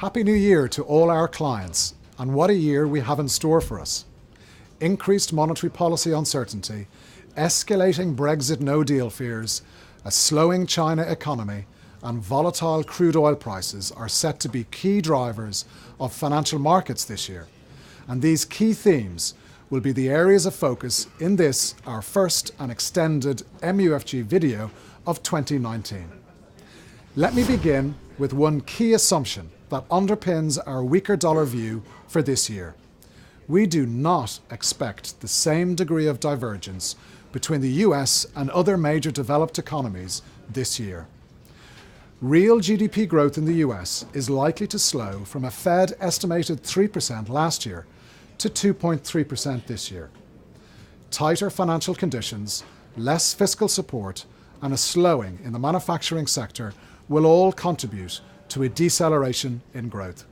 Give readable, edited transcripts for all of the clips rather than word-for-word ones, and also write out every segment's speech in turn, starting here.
Happy New Year to all our clients, and what a year we have in store for us. Increased monetary policy uncertainty, escalating Brexit no-deal fears, a slowing China economy, and volatile crude oil prices are set to be key drivers of financial markets this year. And these key themes will be the areas of focus in this, our first and extended MUFG video of 2019. Let me begin with one key assumption that underpins our weaker dollar view for this year. We do not expect the same degree of divergence between the US and other major developed economies this year. Real GDP growth in the US is likely to slow from a Fed estimated 3% last year to 2.3% this year. Tighter financial conditions, less fiscal support, and a slowing in the manufacturing sector will all contribute to a deceleration in growth.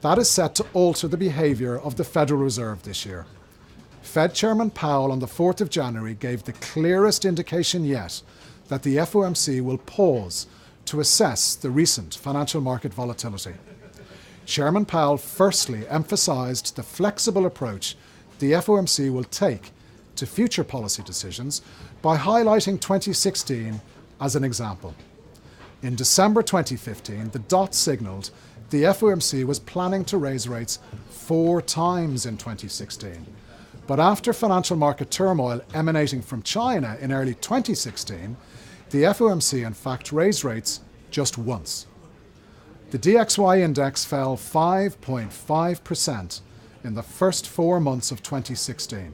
That is set to alter the behaviour of the Federal Reserve this year. Fed Chairman Powell on the 4th of January gave the clearest indication yet that the FOMC will pause to assess the recent financial market volatility. Chairman Powell firstly emphasised the flexible approach the FOMC will take to future policy decisions by highlighting 2016 as an example. In December 2015, the dot signalled the FOMC was planning to raise rates 4 times in 2016. But after financial market turmoil emanating from China in early 2016, the FOMC in fact raised rates just once. The DXY index fell 5.5% in the first 4 months of 2016.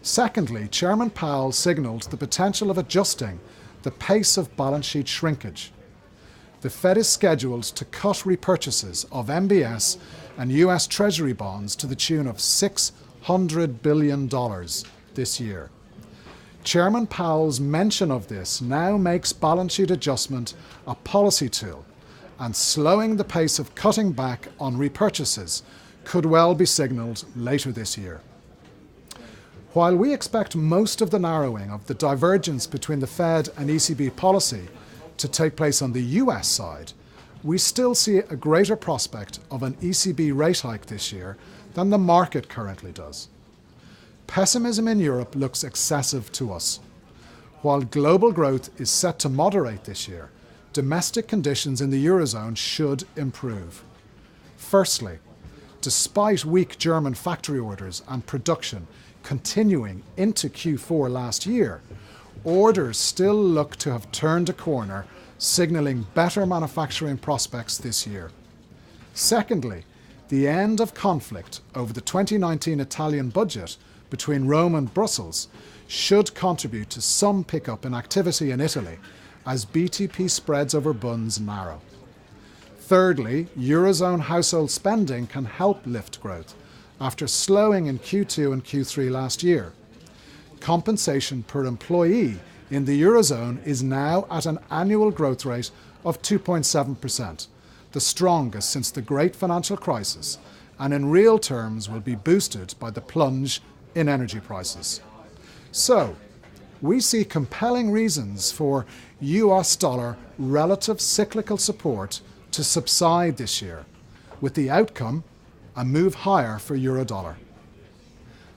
Secondly, Chairman Powell signalled the potential of adjusting the pace of balance sheet shrinkage. The Fed is scheduled to cut repurchases of MBS and US Treasury bonds to the tune of $600 billion this year. Chairman Powell's mention of this now makes balance sheet adjustment a policy tool, and slowing the pace of cutting back on repurchases could well be signalled later this year. While we expect most of the narrowing of the divergence between the Fed and ECB policy to take place on the US side, we still see a greater prospect of an ECB rate hike this year than the market currently does. Pessimism in Europe looks excessive to us. While global growth is set to moderate this year, domestic conditions in the Eurozone should improve. Firstly, despite weak German factory orders and production continuing into Q4 last year, orders still look to have turned a corner, signalling better manufacturing prospects this year. Secondly, the end of conflict over the 2019 Italian budget between Rome and Brussels should contribute to some pickup in activity in Italy as BTP spreads over bunds narrow. Thirdly, Eurozone household spending can help lift growth after slowing in Q2 and Q3 last year. Compensation per employee in the Eurozone is now at an annual growth rate of 2.7%, the strongest since the great financial crisis, and in real terms will be boosted by the plunge in energy prices. So, we see compelling reasons for US dollar relative cyclical support to subside this year, with the outcome a move higher for euro-dollar.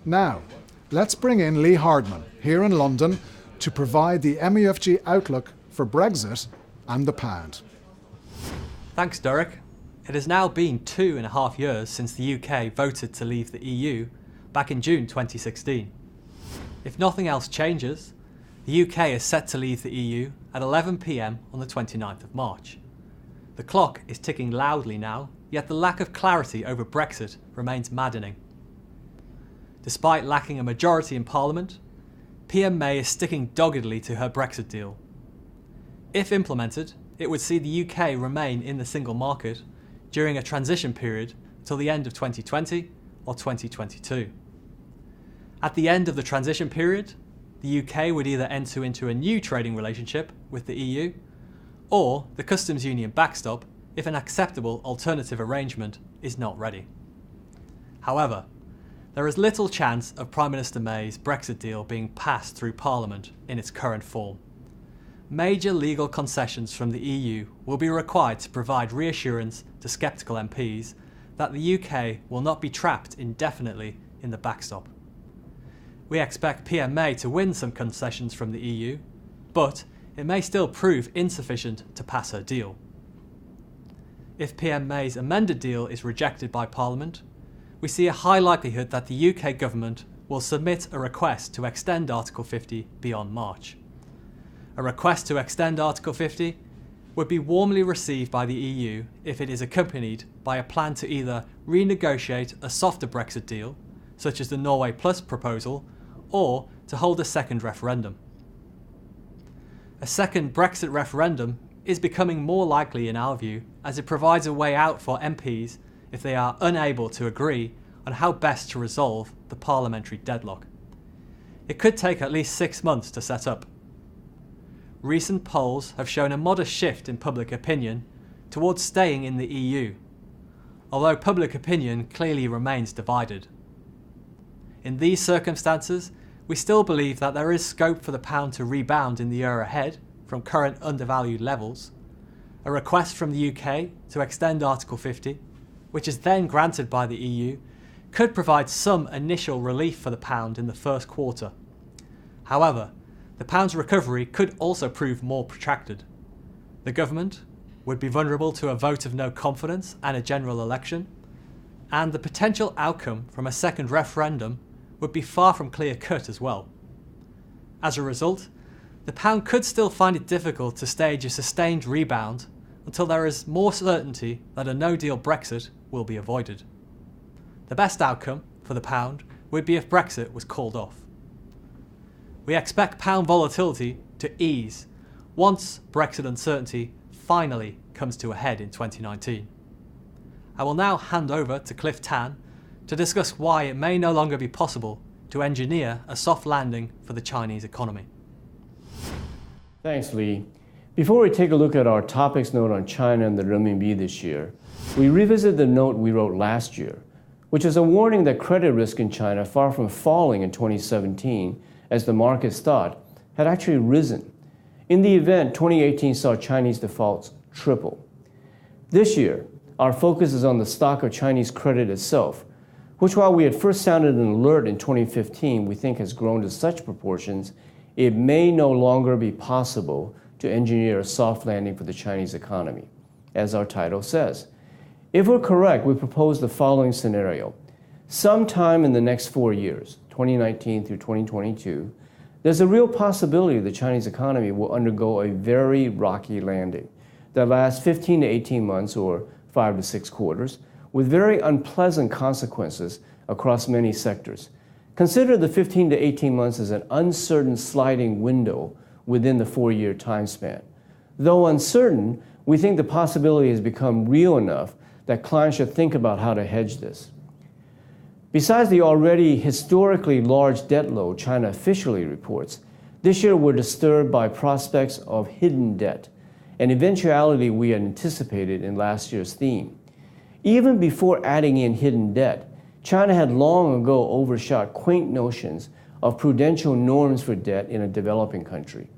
Now, let's bring in Lee Hardman here in London to provide the MUFG outlook for Brexit and the pound. Thanks, Derek. It has now been 2.5 years since the UK voted to leave the EU back in June 2016. If nothing else changes, the UK is set to leave the EU at 11 p.m. on the 29th of March. The clock is ticking loudly now, yet the lack of clarity over Brexit remains maddening. Despite lacking a majority in Parliament, PM May is sticking doggedly to her Brexit deal. If implemented, it would see the UK remain in the single market during a transition period till the end of 2020 or 2022. At the end of the transition period, the UK would either enter into a new trading relationship with the EU or the customs union backstop if an acceptable alternative arrangement is not ready. However, there is little chance of Prime Minister May's Brexit deal being passed through Parliament in its current form. major legal concessions from the EU will be required to provide reassurance to sceptical MPs that the UK will not be trapped indefinitely in the backstop. We expect PM May to win some concessions from the EU, but it may still prove insufficient to pass her deal. If PM May's amended deal is rejected by Parliament, we see a high likelihood that the UK government will submit a request to extend Article 50 beyond March. A request to extend Article 50 would be warmly received by the EU if it is accompanied by a plan to either renegotiate a softer Brexit deal, such as the Norway Plus proposal, or to hold a second referendum. A second Brexit referendum is becoming more likely in our view, as it provides a way out for MPs if they are unable to agree on how best to resolve the parliamentary deadlock. It could take at least 6 months to set up. Recent polls have shown a modest shift in public opinion towards staying in the EU, although public opinion clearly remains divided. In these circumstances, we still believe that there is scope for the pound to rebound in the year ahead from current undervalued levels. A request from the UK to extend Article 50, which is then granted by the EU, could provide some initial relief for the pound in the first quarter. However, the pound's recovery could also prove more protracted. The government would be vulnerable to a vote of no confidence and a general election, and the potential outcome from a second referendum would be far from clear-cut as well. As a result, the pound could still find it difficult to stage a sustained rebound until there is more certainty that a no-deal Brexit will be avoided. The best outcome for the pound would be if Brexit was called off. We expect pound volatility to ease once Brexit uncertainty finally comes to a head in 2019. I will now hand over to Cliff Tan to discuss why it may no longer be possible to engineer a soft landing for the Chinese economy. Thanks, Lee. Before we take a look at our topics note on China and the renminbi this year, we revisit the note we wrote last year, which is a warning that credit risk in China, far from falling in 2017, as the markets thought, had actually risen. In the event, 2018 saw Chinese defaults triple. This year, our focus is on the stock of Chinese credit itself, which while we had first sounded an alert in 2015, we think has grown to such proportions, it may no longer be possible to engineer a soft landing for the Chinese economy, as our title says. If we're correct, we propose the following scenario. Sometime in the next 4 years, 2019 through 2022, there's a real possibility the Chinese economy will undergo a very rocky landing that lasts 15 to 18 months or 5 to 6 quarters, with very unpleasant consequences across many sectors. Consider the 15 to 18 months as an uncertain sliding window within the 4-year time span. Though uncertain, we think the possibility has become real enough that clients should think about how to hedge this. Besides the already historically large debt load China officially reports, this year we're disturbed by prospects of hidden debt, an eventuality we had anticipated in last year's theme. Even before adding in hidden debt, China had long ago overshot quaint notions of prudential norms for debt in a developing country,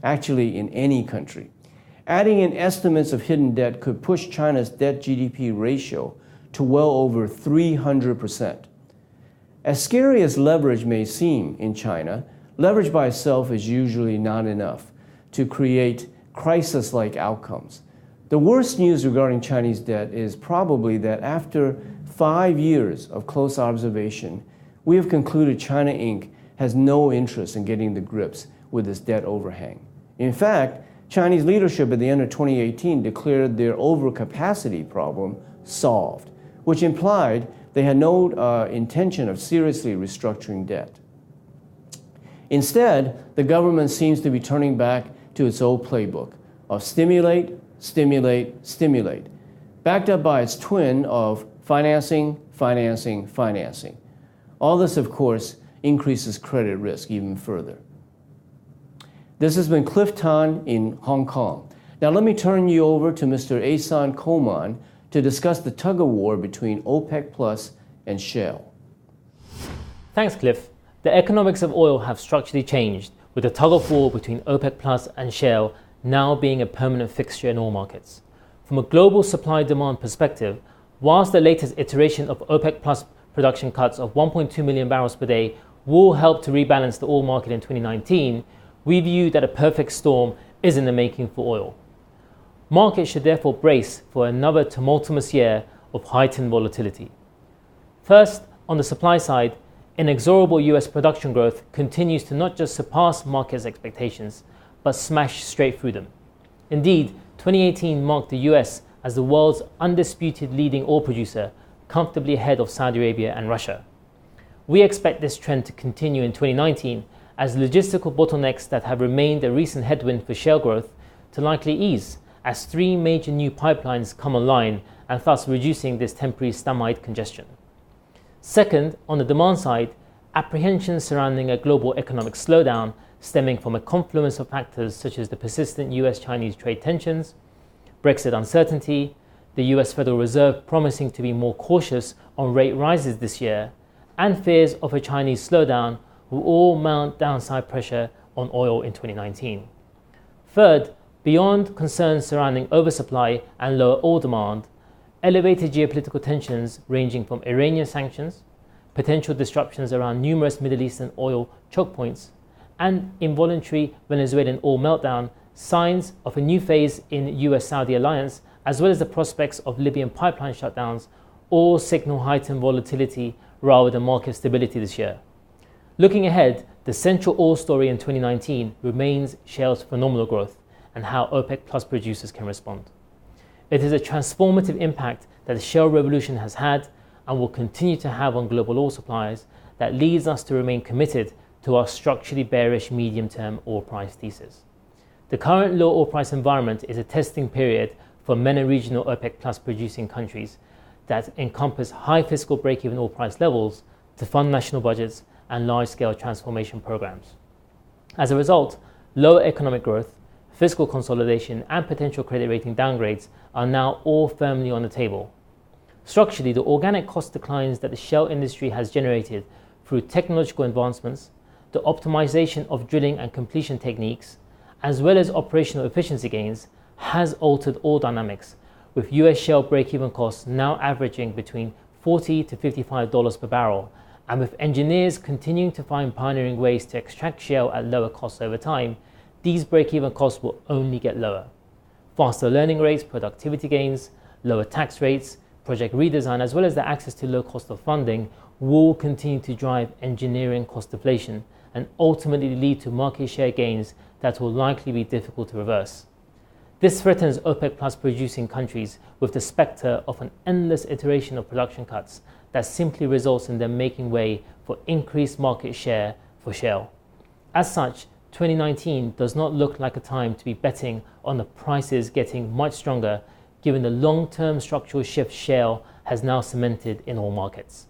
actually in any country. Adding in estimates of hidden debt could push China's debt-GDP ratio to well over 300%. As scary as leverage may seem in China, leverage by itself is usually not enough to create crisis-like outcomes. The worst news regarding Chinese debt is probably that after 5 years of close observation, we have concluded China Inc. has no interest in getting the grips with this debt overhang. In fact, Chinese leadership at the end of 2018 declared their overcapacity problem solved, which implied they had no intention of seriously restructuring debt. Instead, the government seems to be turning back to its old playbook of stimulate, stimulate, stimulate, backed up by its twin of financing, financing, financing. All this, of course, increases credit risk even further. This has been Cliff Tan in Hong Kong. Now let me turn you over to Mr. Ehsan Khoman to discuss the tug of war between Opec Plus and Shale. Thanks, Cliff. The economics of oil have structurally changed, with the tug of war between OPEC Plus and Shale now being a permanent fixture in all markets. From a global supply-demand perspective, whilst the latest iteration of OPEC Plus production cuts of 1.2 million barrels per day will help to rebalance the oil market in 2019, we view that a perfect storm is in the making for oil. Markets should therefore brace for another tumultuous year of heightened volatility. First, on the supply side, inexorable US production growth continues to not just surpass markets' expectations, but smash straight through them. Indeed, 2018 marked the US as the world's undisputed leading oil producer, comfortably ahead of Saudi Arabia and Russia. We expect this trend to continue in 2019 as logistical bottlenecks that have remained a recent headwind for shale growth to likely ease as 3 major new pipelines come online and thus reducing this temporary stamide congestion. Second, on the demand side, apprehensions surrounding a global economic slowdown stemming from a confluence of factors such as the persistent US-Chinese trade tensions, Brexit uncertainty, the US Federal Reserve promising to be more cautious on rate rises this year, and fears of a Chinese slowdown will all mount downside pressure on oil in 2019. Third, beyond concerns surrounding oversupply and lower oil demand, elevated geopolitical tensions ranging from Iranian sanctions, potential disruptions around numerous Middle Eastern oil choke points, and involuntary Venezuelan oil meltdown, signs of a new phase in US-Saudi alliance, as well as the prospects of Libyan pipeline shutdowns, all signal heightened volatility rather than market stability this year. Looking ahead, the central oil story in 2019 remains Shale's phenomenal growth and how OPEC Plus producers can respond. It is a transformative impact that the shale revolution has had and will continue to have on global oil supplies that leads us to remain committed to our structurally bearish medium-term oil price thesis. The current low oil price environment is a testing period for many regional OPEC Plus producing countries that encompass high fiscal break-even oil price levels to fund national budgets and large-scale transformation programs. As a result, lower economic growth, fiscal consolidation, and potential credit rating downgrades are now all firmly on the table. Structurally, the organic cost declines that the shale industry has generated through technological advancements, the optimization of drilling and completion techniques, as well as operational efficiency gains, has altered oil dynamics, with US shale break-even costs now averaging between $40 to $55 per barrel, and with engineers continuing to find pioneering ways to extract shale at lower costs over time, these break-even costs will only get lower. Faster learning rates, productivity gains, lower tax rates, project redesign, as well as the access to low cost of funding will continue to drive engineering cost deflation and ultimately lead to market share gains that will likely be difficult to reverse. This threatens OPEC Plus producing countries with the spectre of an endless iteration of production cuts that simply results in them making way for increased market share for shale. As such, 2019 does not look like a time to be betting on the prices getting much stronger given the long-term structural shift shale has now cemented in all markets.